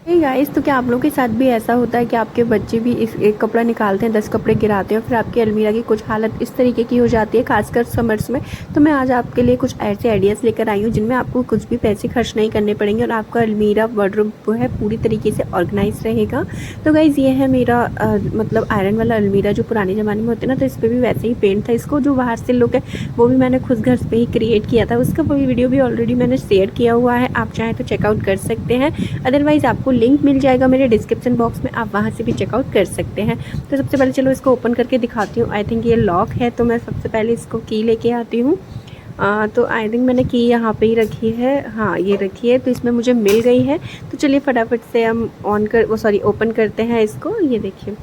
Hey guys, तो क्या आप लोगों के साथ भी ऐसा होता है कि आपके बच्चे भी इस एक कपड़ा निकालते हैं 10 कपड़े गिराते हैं और फिर आपकी अलमीरा की कुछ हालत इस तरीके की हो जाती है, खासकर समर्स में। तो मैं आज आपके लिए कुछ ऐसे आइडियाज़ लेकर आई हूँ जिनमें आपको कुछ भी पैसे खर्च नहीं करने पड़ेंगे और आपका अलमीरा वार्डरोब जो है पूरी तरीके से ऑर्गेनाइज रहेगा। तो गाइस, ये है मेरा मतलब आयरन वाला अलमीरा जो पुराने ज़माने में होते हैं ना, तो इस पर भी वैसे ही पेंट था। इसको जो बाहर से लुक है वो भी मैंने खुद घर पर ही क्रिएट किया था। उसका वीडियो भी ऑलरेडी मैंने शेयर किया हुआ है, आप चाहें तो चेकआउट कर सकते हैं। अदरवाइज़ आपको लिंक मिल जाएगा मेरे डिस्क्रिप्शन बॉक्स में, आप वहाँ से भी चेकआउट कर सकते हैं। तो सबसे पहले चलो इसको ओपन करके दिखाती हूँ। आई थिंक ये लॉक है, तो मैं सबसे पहले इसको की लेके आती हूँ। तो आई थिंक मैंने की यहाँ पे ही रखी है, हाँ ये रखी है, तो इसमें मुझे मिल गई है। तो चलिए फटाफट से हम ओपन करते हैं इसको। ये देखिए,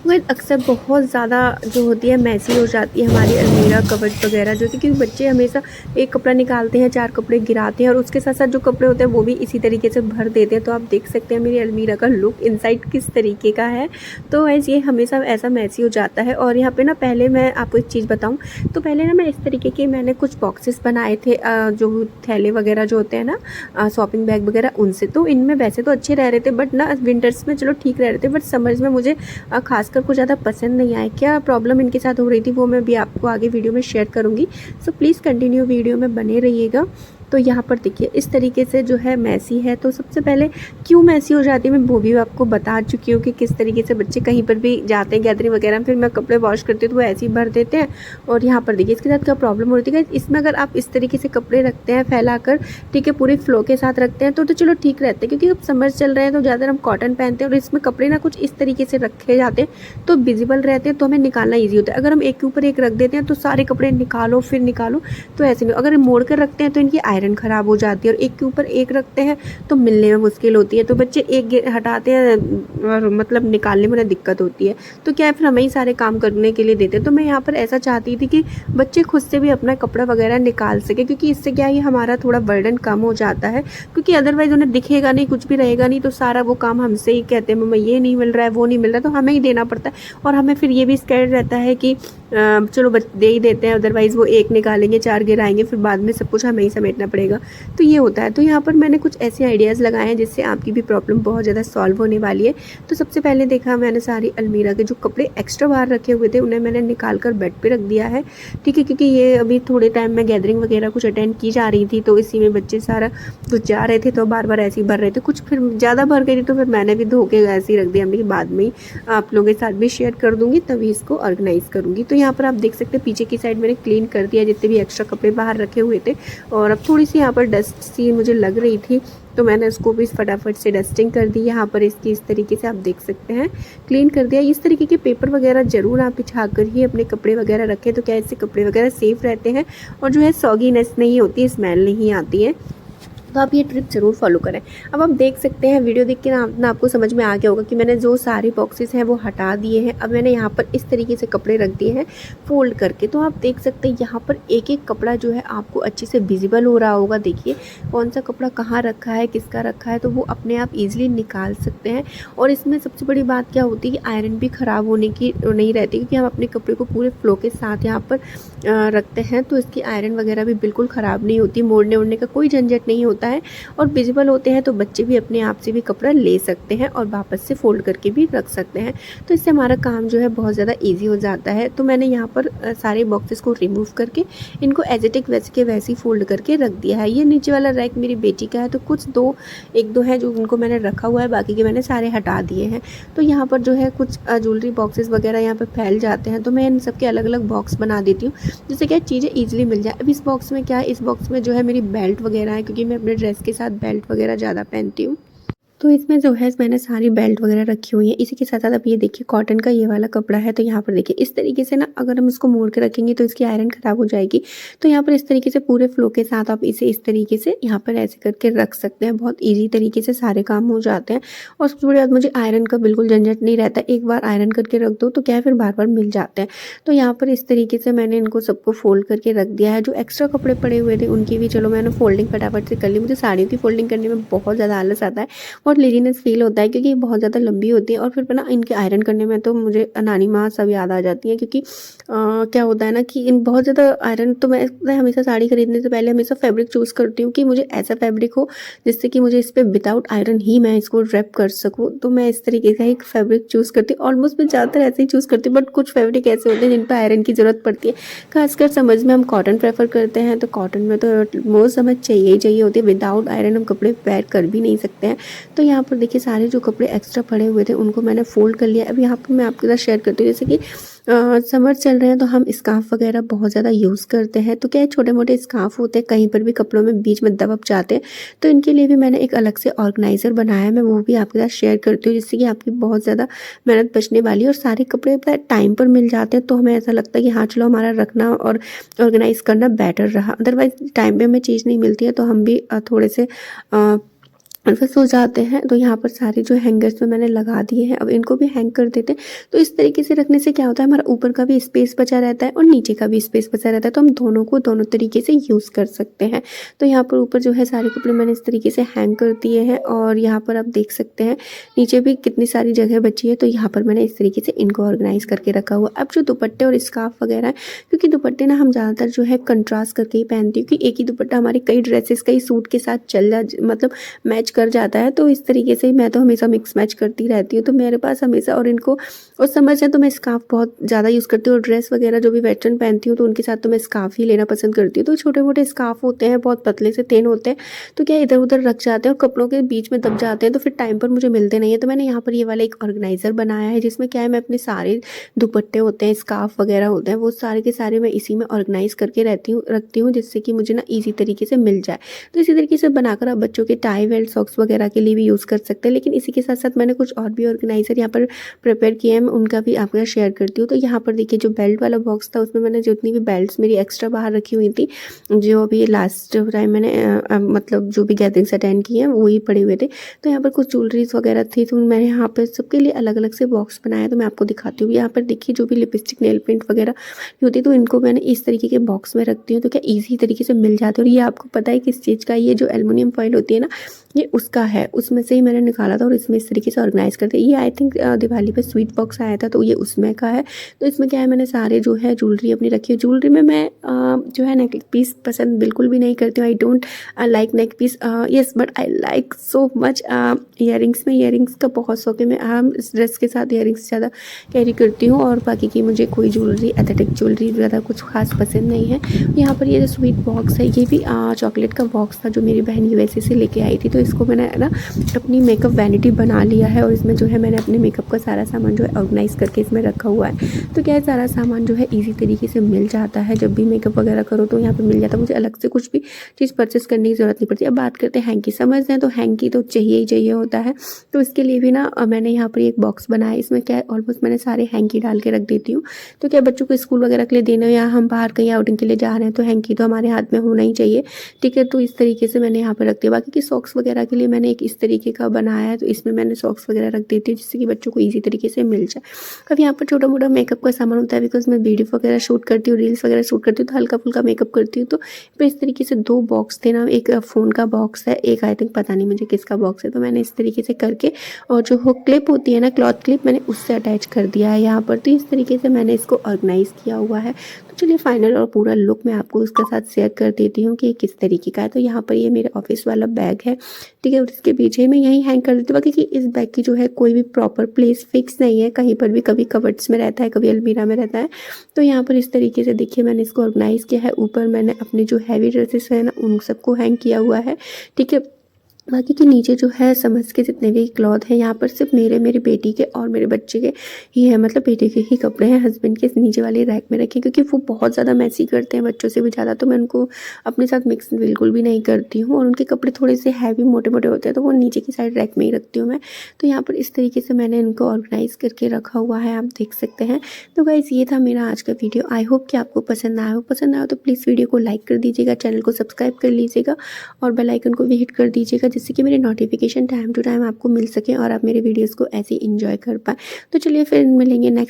वह अक्सर बहुत ज़्यादा जो होती है मैसी हो जाती है हमारी अलमीरा कवर्ड वगैरह जो, क्योंकि बच्चे हमेशा एक कपड़ा निकालते हैं 4 कपड़े गिराते हैं और उसके साथ साथ जो कपड़े होते हैं वो भी इसी तरीके से भर देते हैं। तो आप देख सकते हैं मेरी अलमीरा का लुक इनसाइड किस तरीके का है। तो ऐसे ये हमेशा ऐसा मैसी हो जाता है। और यहाँ पे ना पहले मैं आपको एक चीज़ बताऊँ, तो पहले ना मैं इस तरीके के मैंने कुछ बॉक्सेस बनाए थे, जो थैले वगैरह जो होते हैं ना, शॉपिंग बैग वगैरह उनसे। तो इनमें वैसे तो अच्छे रह रहे थे, बट ना विंटर्स में चलो ठीक रह रहे थे, बट समर्स में मुझे खास कर कुछ ज़्यादा पसंद नहीं आया। क्या प्रॉब्लम इनके साथ हो रही थी वो मैं भी आपको आगे वीडियो में शेयर करूँगी। सो प्लीज़ कंटिन्यू वीडियो में बने रहिएगा। तो यहाँ पर देखिए इस तरीके से जो है मैसी है। तो सबसे पहले क्यों मैसी हो जाती है मैं वो भी आपको बता चुकी हूँ कि किस तरीके से बच्चे कहीं पर भी जाते हैं गैदरिंग वगैरह में, फिर मैं कपड़े वॉश करती हूँ तो वो ऐसे ही भर देते हैं। और यहाँ पर देखिए इसके साथ क्या प्रॉब्लम हो रही है, इसमें अगर आप इस तरीके से कपड़े रखते हैं फैलाकर, ठीक है, पूरे फ्लो के साथ रखते हैं तो चलो ठीक रहते हैं, क्योंकि अब समर चल रहे हैं तो ज़्यादा हम कॉटन पहनते हैं और इसमें कपड़े ना कुछ इस तरीके से रखे जाते हैं तो विजिबल रहते हैं, तो हमें निकालना ईजी होता है। अगर हम एक के ऊपर एक रख देते हैं तो सारे कपड़े निकालो फिर निकालो, तो ऐसे नहीं। अगर मोड़ कर रखते हैं तो इनकी आयरन ख़राब हो जाती है और एक के ऊपर एक रखते हैं तो मिलने में मुश्किल होती है, तो बच्चे एक हटाते हैं और मतलब निकालने में दिक्कत होती है। तो क्या है, फिर हमें ही सारे काम करने के लिए देते हैं। तो मैं यहाँ पर ऐसा चाहती थी कि बच्चे खुद से भी अपना कपड़ा वगैरह निकाल सके, क्योंकि इससे क्या है हमारा थोड़ा बर्डन कम हो जाता है, क्योंकि अदरवाइज उन्हें दिखेगा नहीं, कुछ भी रहेगा नहीं, तो सारा वो काम हमसे ही कहते हैं मम्मा ये नहीं मिल रहा है वो नहीं मिल रहा है, तो हमें ही देना पड़ता है। और हमें फिर ये भी स्कैर रहता है कि चलो दे ही देते हैं, अदरवाइज़ वो एक निकालेंगे 4 गिराएंगे, फिर बाद में सब कुछ हमें ही समेटना पड़ेगा। तो ये होता है। तो यहाँ पर मैंने कुछ ऐसे आइडियाज़ लगाए हैं जिससे आपकी भी प्रॉब्लम बहुत ज़्यादा सॉल्व होने वाली है। तो सबसे पहले देखा मैंने सारी अलमीरा के जो कपड़े एक्स्ट्रा बाहर रखे हुए थे उन्हें मैंने निकाल कर बेड पे रख दिया है, ठीक है, क्योंकि ये अभी थोड़े टाइम में गैदरिंग वगैरह कुछ अटेंड की जा रही थी, तो इसी में बच्चे सारा कुछ जा रहे थे तो बार बार ऐसे ही भर रहे थे, कुछ फिर ज़्यादा भर गई थी तो फिर मैंने भी धो के ऐसे ही रख दिया। मैं बाद में ही आप लोगों के साथ भी शेयर कर दूँगी, तभी इसको ऑर्गेनाइज़ करूँगी। तो यहाँ पर आप देख सकते हैं पीछे की साइड मैंने क्लीन कर दिया जितने भी एक्स्ट्रा कपड़े बाहर रखे हुए थे। और अब थोड़ी सी यहाँ पर डस्ट सी मुझे लग रही थी तो मैंने उसको भी फटाफट से डस्टिंग कर दी। यहाँ पर इसकी इस तरीके से आप देख सकते हैं क्लीन कर दिया। इस तरीके के पेपर वगैरह ज़रूर आप बिछा कर ही अपने कपड़े वगैरह रखें, तो क्या इससे कपड़े वगैरह सेफ़ रहते हैं और जो है सॉगीनेस नहीं होती है, स्मेल नहीं आती है। तो आप ये ट्रिक ज़रूर फॉलो करें। अब आप देख सकते हैं वीडियो देख के ना आपको समझ में आ गया होगा कि मैंने जो सारे बॉक्सेस हैं वो हटा दिए हैं। अब मैंने यहाँ पर इस तरीके से कपड़े रख दिए हैं फोल्ड करके। तो आप देख सकते हैं यहाँ पर एक एक कपड़ा जो है आपको अच्छे से विजिबल हो रहा होगा। देखिए कौन सा कपड़ा कहाँ रखा है, किसका रखा है, तो वो अपने आप ईजिली निकाल सकते हैं। और इसमें सबसे बड़ी बात क्या होती है कि आयरन भी ख़राब होने की नहीं रहती, क्योंकि हम अपने कपड़े को पूरे फ्लो के साथ यहाँ पर रखते हैं, तो इसकी आयरन वगैरह भी बिल्कुल ख़राब नहीं होती, मोड़ने ओड़ने का कोई झंझट नहीं होता है। और विजिबल होते हैं तो बच्चे भी अपने आप से भी कपड़ा ले सकते हैं और वापस से फोल्ड करके भी रख सकते हैं। तो इससे हमारा काम जो है बहुत ज़्यादा इजी हो जाता है। तो मैंने यहाँ पर सारे बॉक्सेस को रिमूव करके इनको एज इट इज वैसे के वैसे ही फोल्ड करके रख दिया है। ये नीचे वाला रैक मेरी बेटी का है, तो कुछ एक दो है जो उनको मैंने रखा हुआ है, बाकी के मैंने सारे हटा दिए हैं। तो यहाँ पर जो है कुछ ज्वेलरी बॉक्सेस वगैरह यहाँ पर फैल जाते हैं, तो मैं इन सबके अलग अलग बॉक्स बना देती हूँ जिससे क्या चीज़ें ईजिली मिल जाए। अब इस बॉक्स में क्या है, इस बॉक्स में जो है मेरी बेल्ट वगैरह है, क्योंकि मैं अपने ड्रेस के साथ बेल्ट वगैरह ज़्यादा पहनती हूँ। तो इसमें जो है मैंने सारी बेल्ट वगैरह रखी हुई है। इसी के साथ साथ अब ये देखिए कॉटन का ये वाला कपड़ा है, तो यहाँ पर देखिए इस तरीके से ना अगर हम इसको मोड़ के रखेंगे तो इसकी आयरन ख़राब हो जाएगी। तो यहाँ पर इस तरीके से पूरे फ्लो के साथ आप इसे इस तरीके से यहाँ पर ऐसे करके रख सकते हैं। बहुत ईजी तरीके से सारे काम हो जाते हैं और सबसे बड़ी बात मुझे आयरन का बिल्कुल झंझट नहीं रहता। एक बार आयरन करके रख दो तो क्या है फिर बार बार मिल जाते हैं। तो यहाँ पर इस तरीके से मैंने इनको सबको फोल्ड करके रख दिया है। जो एक्स्ट्रा कपड़े पड़े हुए थे उनकी भी चलो मैंने फोल्डिंग फटाफट से कर ली। मुझे साड़ियों की फोल्डिंग करने में बहुत ज़्यादा आलस आता है और बहुत लेज़ीनेस फ़ील होता है क्योंकि ये बहुत ज़्यादा लंबी होती है और फिर ना इनके आयरन करने में तो मुझे नानी माँ सब याद आ जाती हैं क्योंकि क्या होता है ना कि इन बहुत ज़्यादा आयरन तो मैं हमेशा साड़ी खरीदने से पहले हमेशा फैब्रिक चूज़ करती हूँ कि मुझे ऐसा फैब्रिक हो जिससे कि मुझे इस पे विदाउट आयरन ही मैं इसको रैप कर सकूँ। तो मैं इस तरीके का एक फैब्रिक चूज़ करती हूँ। ऑलमोस्ट मैं ज़्यादातर ऐसे ही चूज़ करती हूँ, बट कुछ फैब्रिक ऐसे होते हैं जिन पे आयरन की ज़रूरत पड़ती है। खासकर समझ में हम कॉटन प्रेफ़र करते हैं, तो कॉटन में तो मोस्ट समझ चाहिए ही चाहिए होती है। विदाउट आयरन हम कपड़े वेयर कर भी नहीं सकते हैं। तो यहाँ पर देखिए सारे जो कपड़े एक्स्ट्रा पड़े हुए थे उनको मैंने फ़ोल्ड कर लिया। अब यहाँ पर मैं आपके साथ शेयर करती हूँ, जैसे कि समर चल रहे हैं तो हम स्कार्फ़ वगैरह बहुत ज़्यादा यूज़ करते हैं। तो क्या है, छोटे-मोटे स्कार्फ़ होते हैं, कहीं पर भी कपड़ों में बीच में दब जाते हैं, तो इनके लिए भी मैंने एक अलग से ऑर्गेनाइज़र बनाया है। मैं वो भी आपके साथ शेयर करती हूँ, जिससे कि आपकी बहुत ज़्यादा मेहनत बचने वाली है और सारे कपड़े पता है टाइम पर मिल जाते हैं। तो हमें ऐसा लगता है कि हाँ चलो, हमारा रखना और ऑर्गेनाइज़ करना बेटर रहा। अदरवाइज़ टाइम पे हमें चीज़ नहीं मिलती है तो हम भी थोड़े से नर्वस हो जाते हैं। तो यहाँ पर सारे जो हैंगर्स में मैंने लगा दिए हैं, अब इनको भी हैंग कर देते हैं। तो इस तरीके से रखने से क्या होता है, हमारा ऊपर का भी स्पेस बचा रहता है और नीचे का भी स्पेस बचा रहता है, तो हम दोनों को दोनों तरीके से यूज़ कर सकते हैं। तो यहाँ पर ऊपर जो है सारे कपड़े मैंने इस तरीके से हैंग कर दिए हैं और यहाँ पर आप देख सकते हैं नीचे भी कितनी सारी जगह बची है। तो यहाँ पर मैंने इस तरीके से इनको ऑर्गेनाइज़ करके रखा हुआ। अब जो दुपट्टे और स्कार्फ वगैरह है, क्योंकि दुपट्टे ना हम ज़्यादातर जो है कंट्रास्ट करके ही पहनती हूँ, क्योंकि एक ही दुपट्टा हमारे कई ड्रेसेस कई सूट के साथ मतलब मैच कर जाता है। तो इस तरीके से मैं तो हमेशा मिक्स मैच करती रहती हूँ। तो मेरे पास हमेशा और इनको और समझ है तो मैं स्कार्फ बहुत ज़्यादा यूज़ करती हूँ और ड्रेस वगैरह जो भी वेस्टर्न पहनती हूँ तो उनके साथ तो मैं स्कार्फ ही लेना पसंद करती हूँ। तो छोटे मोटे स्कार्फ होते हैं, बहुत पतले से थिन होते हैं, तो क्या इधर उधर रख जाते हैं और कपड़ों के बीच में दब जाते हैं, तो फिर टाइम पर मुझे मिलते नहीं है। तो मैंने यहाँ पर ये वाला एक ऑर्गेनाइज़र बनाया है, जिसमें क्या है, मैं अपने सारे दुपट्टे होते हैं, स्कार्फ वगैरह होते हैं, वो सारे के सारे मैं इसी में ऑर्गेनाइज़ करके रखती हूँ, जिससे कि मुझे ना ईजी तरीके से मिल जाए। तो इसी तरीके से बनाकर आप बच्चों के टाई बेल्ट सॉक्स वगैरह के लिए भी यूज़ कर सकते हैं। लेकिन इसी के साथ साथ मैंने कुछ और भी ऑर्गेनाइज़र यहाँ पर प्रिपेयर किए हैं, मैं उनका भी आपके साथ शेयर करती हूँ। तो यहाँ पर देखिए जो बेल्ट वाला बॉक्स था, उसमें मैंने जितनी भी बेल्ट्स मेरी एक्स्ट्रा बाहर रखी हुई थी, जो अभी लास्ट टाइम मैंने मतलब जो भी गैदरिंग्स अटेंड की हैं वही पड़े हुए थे। तो यहाँ पर कुछ ज्वेलरीज वगैरह थी, तो मैंने यहाँ पर सबके लिए अलग अलग से बॉक्स बनाया। तो मैं आपको दिखाती हूँ। यहाँ पर देखिए जो भी लिपस्टिक नेल पेंट वगैरह होती है, तो इनको मैंने इस तरीके के बॉक्स में रखती हूँ, तो क्या ईजी तरीके से मिल जाते हैं। और ये आपको पता है किस चीज़ का, ये जो एल्युमिनियम फॉइल होती है ना, ये उसका है, उसमें से ही मैंने निकाला था और इसमें इस तरीके से ऑर्गेनाइज़ करते हैं। ये आई थिंक दिवाली पे स्वीट बॉक्स आया था, तो ये उसमें का है। तो इसमें क्या है, मैंने सारे जो है ज्वेलरी अपनी रखी है। ज्वेलरी में मैं जो है नेक पीस पसंद बिल्कुल भी नहीं करती हूँ। I don't like neck piece, yes, but I like so much earrings में। ईयरिंग्स का बहुत शौक है, मैं इस ड्रेस के साथ ईयरिंग्स ज़्यादा कैरी करती हूँ और बाकी की मुझे कोई ज्वेलरी, एस्थेटिक ज्वेलरी ज़्यादा कुछ खास पसंद नहीं है। यहाँ पर ये जो स्वीट बॉक्स है, ये भी चॉकलेट का बॉक्स था जो मेरी बहन यूएसए से लेके आई थी। तो इसको मैंने ना अपनी मेकअप वैनिटी बना लिया है और इसमें जो है मैंने अपने मेकअप का सारा सामान जो है ऑर्गेनाइज़ करके इसमें रखा हुआ है। तो क्या है, सारा सामान जो है ईजी तरीके से मिल जाता है, जब भी मेकअप वगैरह करो तो यहाँ पे मिल जाता है, मुझे अलग से कुछ भी चीज़ परचेस करने की ज़रूरत नहीं पड़ती। अब बात करते हैं हैंकी। समझते हैं तो हैंकी तो चाहिए ही चाहिए होता है। तो इसके लिए भी ना मैंने यहाँ पर एक बॉक्स बनाया, इसमें क्या है ऑलमोस्ट मैंने सारे हैंकी डाल के रख देती हूँ। तो क्या बच्चों को स्कूल वगैरह के लिए देना या हम बाहर कहीं आउटिंग के लिए जा रहे हैं तो हैंकी तो हमारे हाथ में होना ही चाहिए, ठीक है। तो इस तरीके से मैंने यहाँ पर रख दिया। बाकी की सॉक्स वगैरह के लिए मैंने एक इस तरीके का बनाया है, तो इसमें मैंने सॉक्स वगैरह रख देती हूँ, जिससे कि बच्चों को ईजी तरीके से मिल जाए। अब यहाँ पर छोटा मोटा मेकअप का सामान होता है, बिकॉज मैं वीडियो वगैरह शूट करती हूँ, रील्स वगैरह शूट करती हूँ, तो हल्का फुल्का मेकअप करती हूँ। तो इस तरीके से दो बॉक्स थे ना, एक फ़ोन का बॉक्स है, एक आई थिंक पता नहीं मुझे किसका बॉक्स है। तो मैंने इस तरीके से करके और जो हुक क्लिप होती है ना, क्लॉथ क्लिप, मैंने उससे अटैच कर दिया है यहाँ पर। तो इस तरीके से मैंने इसको ऑर्गेनाइज़ किया हुआ है। तो चलिए फाइनल और पूरा लुक मैं आपको उसके साथ शेयर कर देती हूँ कि किस तरीके का है। तो यहाँ पर ये मेरे ऑफिस वाला बैग है, ठीक है, और इसके पीछे मैं यहीं हैंग कर देती हूँ। क्योंकि इस बैग की जो है कोई भी प्रॉपर प्लेस फिक्स नहीं है, कहीं पर भी, कभी कबर्ड्स में रहता है, कभी अलमीरा में रहता है। तो यहाँ पर इस तरीके से देखिए मैंने इसको ऑर्गेनाइज़ किया है। ऊपर मैंने अपने जो हैवी ड्रेसेस है ना उन सबको हैंग किया हुआ है, ठीक है। बाकी के नीचे जो है समझ के जितने भी क्लॉथ हैं, यहाँ पर सिर्फ मेरी बेटी के और मेरे बच्चे के ही है, मतलब बेटे के ही कपड़े हैं। हस्बैंड के नीचे वाले रैक में रखे, क्योंकि वो बहुत ज़्यादा मैसी करते हैं, बच्चों से भी ज़्यादा, तो मैं उनको अपने साथ मिक्स बिल्कुल भी नहीं करती हूँ। और उनके कपड़े थोड़े से हैवी मोटे मोटे होते हैं, तो वो नीचे की साइड रैक में ही रखती हूँ मैं। तो यहाँ पर इस तरीके से मैंने इनको ऑर्गेनाइज़ करके रखा हुआ है, आप देख सकते हैं। तो गाइस ये था मेरा आज का वीडियो। आई होप कि आपको पसंद आया हो। पसंद आया तो प्लीज़ वीडियो को लाइक कर दीजिएगा, चैनल को सब्सक्राइब कर लीजिएगा और बेल आइकन को भी हिट कर दीजिएगा, जिससे कि मेरे नोटिफिकेशन टाइम टू टाइम आपको मिल सके और आप मेरे वीडियोस को ऐसे ही एंजॉय कर पाए। तो चलिए फिर मिलेंगे नेक्स्ट